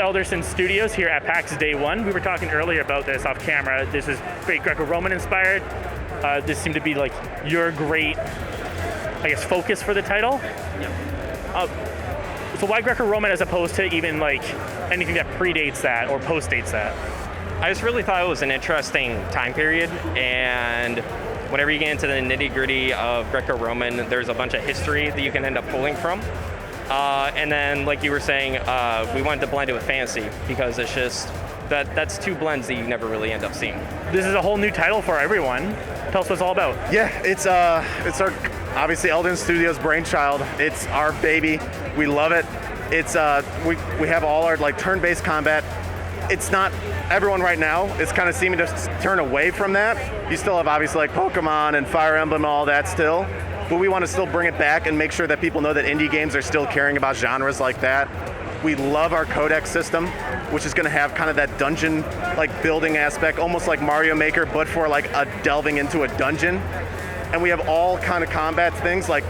Elderson Studios here at PAX Day 1. We were talking earlier about this off camera. This is very Greco-Roman inspired. This seemed to be like your great, I guess, focus for the title. Yep. So why Greco-Roman as opposed to even like anything that predates that or postdates that? I just really thought it was an interesting time period, and whenever you get into the nitty-gritty of Greco-Roman, there's a bunch of history that you can end up pulling from. And then, like you were saying, we wanted to blend it with fantasy because it's just that's two blends that you never really end up seeing. This is a whole new title for everyone. Tell us what it's all about. Yeah, it's our obviously Elderson Studios brainchild. It's our baby. We love it. It's we have all our like turn-based combat. It's not everyone right now is kind of seeming to turn away from that. You still have obviously like Pokemon and Fire Emblem and all that still, but we want to still bring it back and make sure that people know that indie games are still caring about genres like that. We love our codex system, which is going to have kind of that dungeon like building aspect, almost like Mario Maker, but for like a delving into a dungeon. And we have all kind of combat things like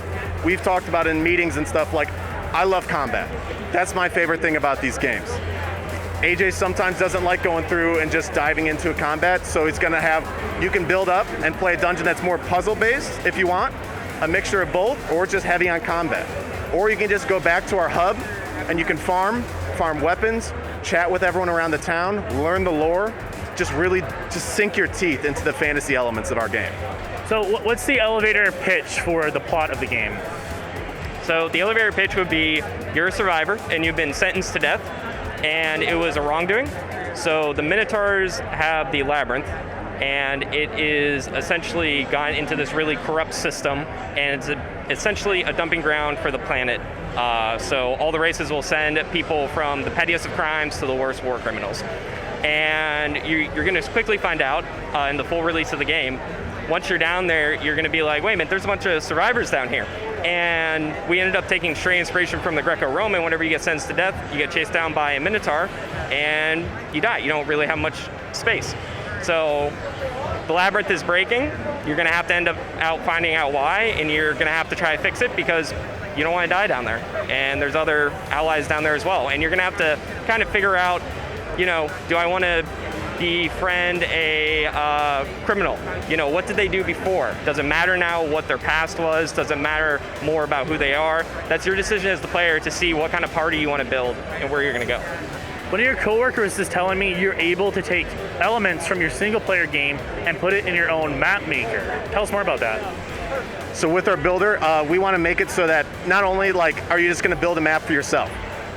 we've talked about in meetings and stuff. Like, I love combat. That's my favorite thing about these games. AJ sometimes doesn't like going through and just diving into a combat, so he's gonna have, you can build up and play a dungeon that's more puzzle-based if you want, a mixture of both, or just heavy on combat. Or you can just go back to our hub and you can farm weapons, chat with everyone around the town, learn the lore, just really just sink your teeth into the fantasy elements of our game. So what's the elevator pitch for the plot of the game? So the elevator pitch would be, you're a survivor and you've been sentenced to death, and it was a wrongdoing. So the Minotaurs have the Labyrinth, and it is essentially gone into this really corrupt system, and it's essentially a dumping ground for the planet. So all the races will send people from the pettiest of crimes to the worst war criminals. And you're going to quickly find out in the full release of the game, once you're down there, you're going to be like, wait a minute, there's a bunch of survivors down here. And we ended up taking straight inspiration from the Greco-Roman. Whenever you get sentenced to death, you get chased down by a Minotaur, and you die. You don't really have much space. So the Labyrinth is breaking. You're going to have to end up finding out why, and you're going to have to try to fix it because you don't want to die down there. And there's other allies down there as well. And you're going to have to kind of figure out, you know, do I want to befriend a criminal? You know, what did they do before? Does it matter now what their past was? Does it matter more about who they are? That's your decision as the player to see what kind of party you want to build and where you're going to go. One of your coworkers is telling me you're able to take elements from your single player game and put it in your own map maker. Tell us more about that. So with our builder, we want to make it so that not only like are you just going to build a map for yourself,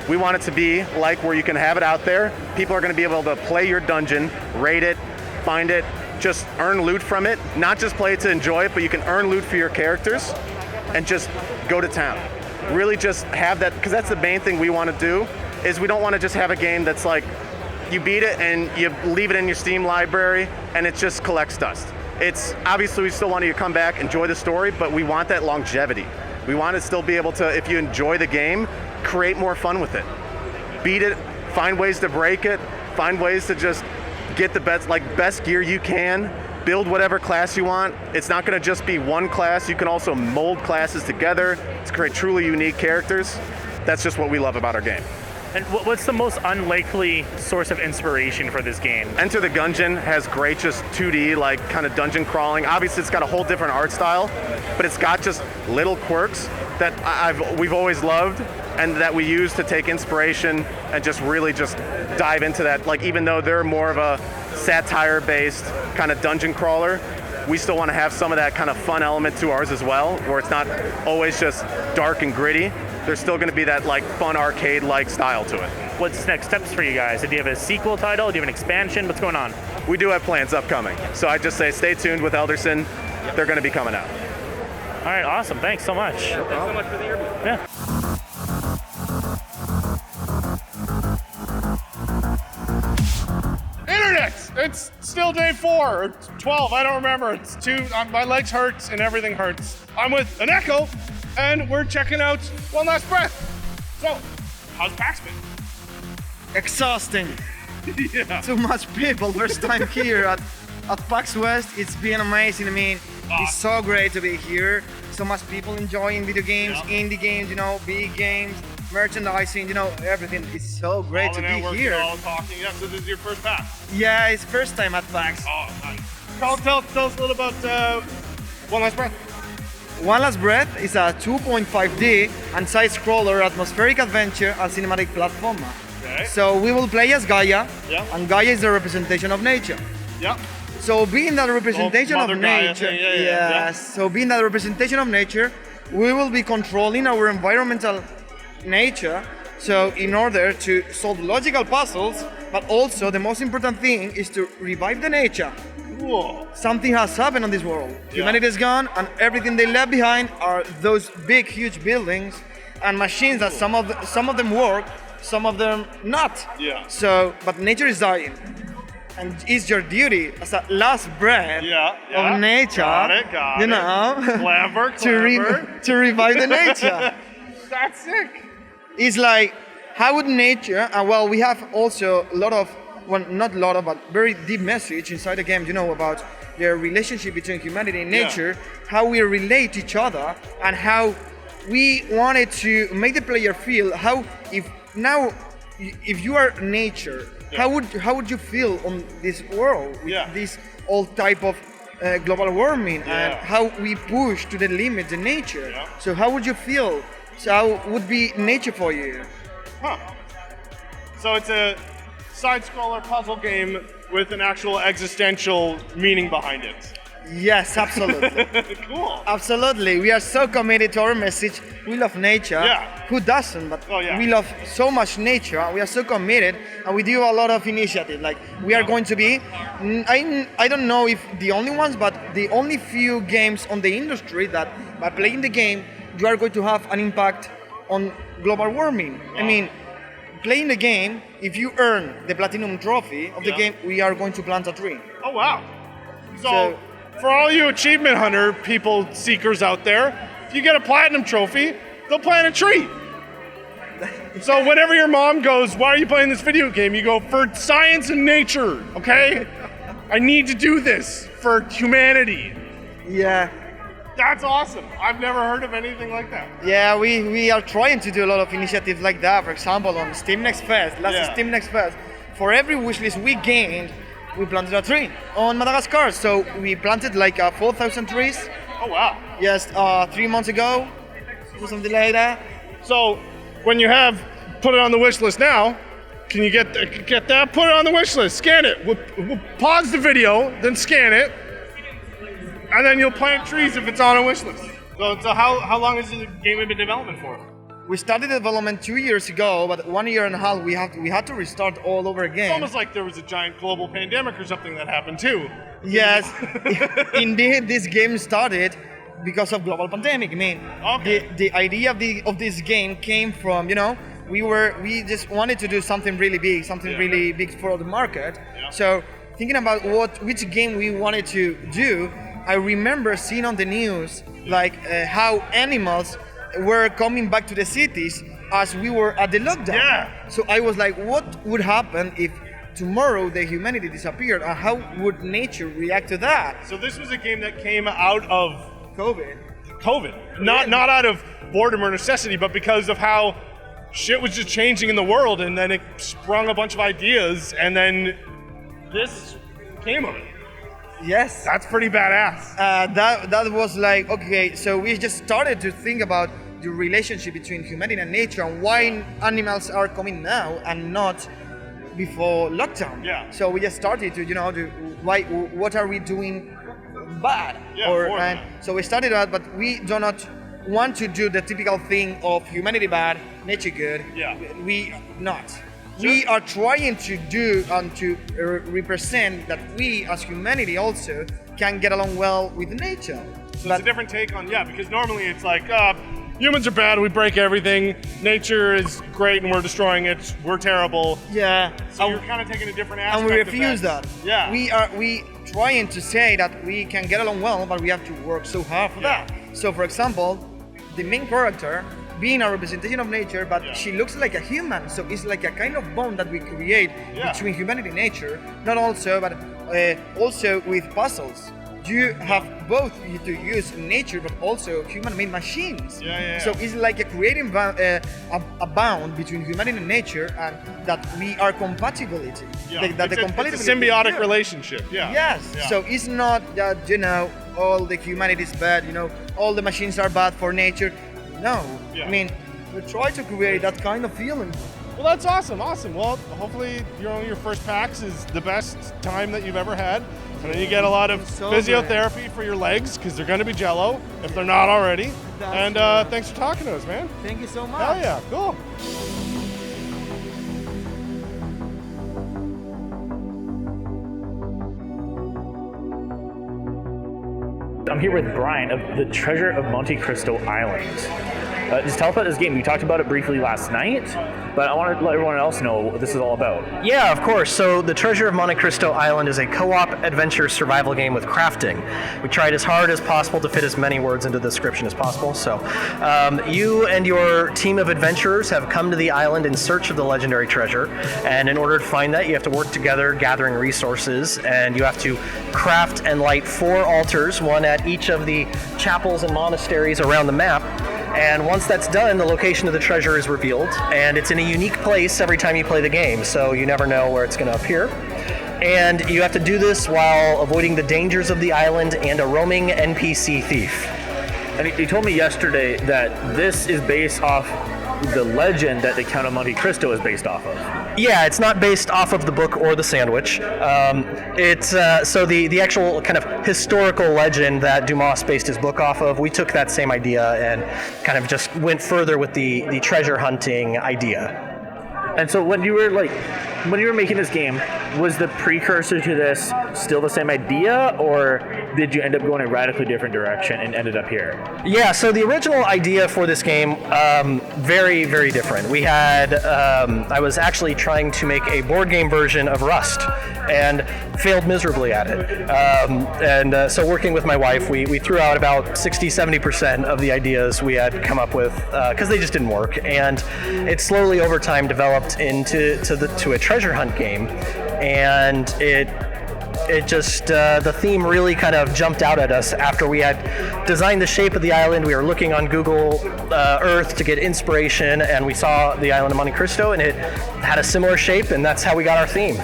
we want it to be like where you can have it out there. People are going to be able to play your dungeon, raid it, find it, just earn loot from it. Not just play it to enjoy it, but you can earn loot for your characters and just go to town. Really just have that, because that's the main thing we want to do, is we don't want to just have a game that's like, you beat it and you leave it in your Steam library and it just collects dust. It's obviously we still want you to come back, enjoy the story, but we want that longevity. We want to still be able to, if you enjoy the game, create more fun with it. Beat it, find ways to break it, find ways to just get the best gear you can, build whatever class you want. It's not going to just be one class. You can also mold classes together to create truly unique characters. That's just what we love about our game. And what's the most unlikely source of inspiration for this game? Enter the Gungeon has great just 2D like kind of dungeon crawling. Obviously it's got a whole different art style, but it's got just little quirks that we've always loved and that we use to take inspiration and just really just dive into that. Like, even though they're more of a satire-based kind of dungeon crawler, we still want to have some of that kind of fun element to ours as well, where it's not always just dark and gritty. There's still going to be that like fun arcade-like style to it. What's next steps for you guys? Do you have a sequel title? Do you have an expansion? What's going on? We do have plans upcoming. So I just say stay tuned with Elderson. They're going to be coming out. All right, awesome. Thanks so much. Thanks so much for the interview. Yeah. Internet! It's still day 4 or 12, I don't remember. It's 2, my legs hurt and everything hurts. I'm with an Echo, and we're checking out One Last Breath. So, how's PAX been? Exhausting. Yeah. Too much people. First time here at PAX West. It's been amazing. I mean, it's so great to be here. So much people enjoying video games, indie games, you know, big games. merchandising, everything. It's so great All to the be networking, here. all talking. Yeah, so this is your first PAX. Yeah, it's first time at PAX. Oh, nice. Tell us a little about One Last Breath. One Last Breath is a 2.5D and side-scroller atmospheric adventure and cinematic platformer. Okay. So we will play as Gaia, Yeah. and Gaia is the representation of nature. Yeah. So being that representation Mother of Gaia nature, thing, yeah. So being that representation of nature, we will be controlling our environmental nature. So in order to solve logical puzzles, but also the most important thing is to revive the nature. Cool. Something has happened on this world. Humanity is gone, and everything they left behind are those big, huge buildings and machines that some of them work, some of them not. Yeah. So, but nature is dying, and it's your duty as a last breath Yeah. of nature. Got it. Clever. to revive the nature. That's sick. It's like, how would nature? Well, we have also a lot of, well, not a lot of, but very deep message inside the game. About the relationship between humanity and nature, how we relate to each other, and how we wanted to make the player feel how if you are nature, how would you feel on this world with this old type of global warming and how we push to the limit the nature. So how would you feel? So how would be nature for you? Huh. So it's a side-scroller puzzle game with an actual existential meaning behind it. Yes, absolutely. Cool. Absolutely. We are so committed to our message. We love nature. Yeah. Who doesn't? But Oh, yeah. we love so much nature. We are so committed, and we do a lot of initiatives. Like we are going to be, I don't know if the only ones, but the only few games on the industry that by playing the game, you are going to have an impact on global warming. I mean, playing the game, if you earn the platinum trophy of the game, we are going to plant a tree. Oh, wow. So for all you achievement hunter people, seekers out there, if you get a platinum trophy, they'll plant a tree. So whenever your mom goes, why are you playing this video game? You go, for science and nature, okay? I need to do this for humanity. Yeah. That's awesome. I've never heard of anything like that. Yeah, we are trying to do a lot of initiatives like that. For example, on Steam Next Fest, Steam Next Fest, for every wishlist we gained, we planted a tree on Madagascar. So we planted like 4,000 trees. Oh, wow. Just 3 months ago, or something like that. So when you have put it on the wish list now, can you get that? Put it on the wish list. Scan it. We'll pause the video, then scan it, and then you'll plant trees if it's on a wish list. So how long has the game been in development for? We started development 2 years ago, but 1 year and a half we had to restart all over again. It's almost like there was a giant global pandemic or something that happened too. Yes, indeed, this game started because of global pandemic. I mean, the idea of this game came from, we just wanted to do something really big, really big for the market. Yeah. So thinking about which game we wanted to do, I remember seeing on the news like how animals were coming back to the cities as we were at the lockdown. Yeah. So I was like, what would happen if tomorrow the humanity disappeared, and how would nature react to that? So this was a game that came out of COVID. Not out of boredom or necessity, but because of how shit was just changing in the world, and then it sprung a bunch of ideas, and then this came of it. Yes. That's pretty badass. That was like, okay, so we just started to think about the relationship between humanity and nature, and why animals are coming now and not before lockdown. Yeah. So we just started to, what are we doing bad? Yeah, so we started that, but we do not want to do the typical thing of humanity bad, nature good. Yeah. We not. We are trying to do and to represent that we as humanity also can get along well with nature. So it's a different take on, because normally it's like, humans are bad, we break everything, nature is great and we're destroying it, we're terrible. Yeah. So you're kind of taking a different aspect and we refuse that. Yeah. We trying to say that we can get along well, but we have to work so hard for that. So for example, the main character, being a representation of nature, but she looks like a human, so it's like a kind of bond that we create between humanity and nature. Not also, but also with puzzles. you have both to use nature but also human-made machines. So it's like a creating a bound between humanity and nature, and that we are compatibility. That it's a symbiotic relationship. Yes. So it's not that all the humanity is bad. All the machines are bad for nature. No. I mean, we try to create that kind of feeling. Well, that's awesome. Well, hopefully your first PAX is the best time that you've ever had. And then you get a lot of physiotherapy for your legs, because they're going to be jello if they're not already. And thanks for talking to us, man. Thank you so much. Hell yeah, cool. I'm here with Brian of the Treasure of Montecristo Island. Just tell us about this game. We talked about it briefly last night, but I want to let everyone else know what this is all about. Yeah, of course. So the Treasure of Montecristo Island is a co-op adventure survival game with crafting. We tried as hard as possible to fit as many words into the description as possible. So you and your team of adventurers have come to the island in search of the legendary treasure, and in order to find that, you have to work together gathering resources, and you have to craft and light 4 altars, one at each of the chapels and monasteries around the map. And once that's done, the location of the treasure is revealed, and it's in a unique place every time you play the game, so you never know where it's going to appear. And you have to do this while avoiding the dangers of the island and a roaming NPC thief. And you told me yesterday that this is based off the legend that the Count of Montecristo is based off of. Yeah, it's not based off of the book or the sandwich. It's so the actual kind of historical legend that Dumas based his book off of, we took that same idea and kind of just went further with the treasure hunting idea. And so when you were making this game, was the precursor to this still the same idea, or did you end up going a radically different direction and ended up here? Yeah, so the original idea for this game, very, very different. We had, I was actually trying to make a board game version of Rust and failed miserably at it. So working with my wife, we threw out about 60-70% of the ideas we had come up with because they just didn't work. And it slowly over time developed into a treasure hunt game, and it just the theme really kind of jumped out at us after we had designed the shape of the island. We were looking on Google Earth to get inspiration, and we saw the island of Montecristo, and it had a similar shape, and that's how we got our theme.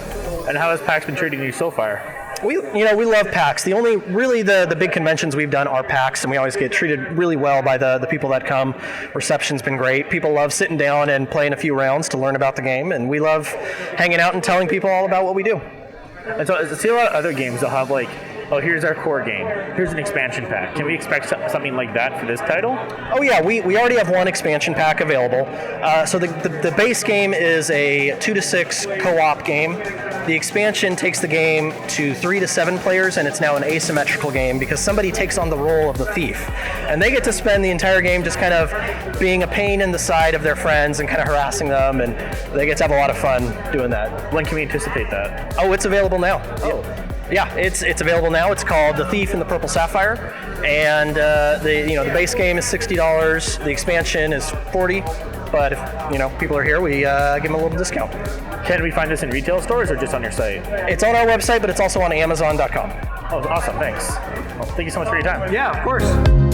And how has PAX been treating you so far? We love PAX. The big conventions we've done are PAX, and we always get treated really well by the people that come. Reception's been great. People love sitting down and playing a few rounds to learn about the game, and we love hanging out and telling people all about what we do. And so I see a lot of other games they'll have like, oh, here's our core game, here's an expansion pack. Can we expect something like that for this title? Oh yeah, we already have one expansion pack available. So the base game is a 2 to 6 co-op game. The expansion takes the game to 3 to 7 players, and it's now an asymmetrical game because somebody takes on the role of the thief. And they get to spend the entire game just kind of being a pain in the side of their friends and kind of harassing them, and they get to have a lot of fun doing that. When can we anticipate that? Oh, it's available now. Oh. Yeah, it's available now. It's called The Thief in the Purple Sapphire, and the base game is $60. The expansion is $40. But if people are here, we give them a little discount. Can we find this in retail stores or just on your site? It's on our website, but it's also on Amazon.com. Oh, awesome! Thanks. Well, thank you so much for your time. Yeah, of course.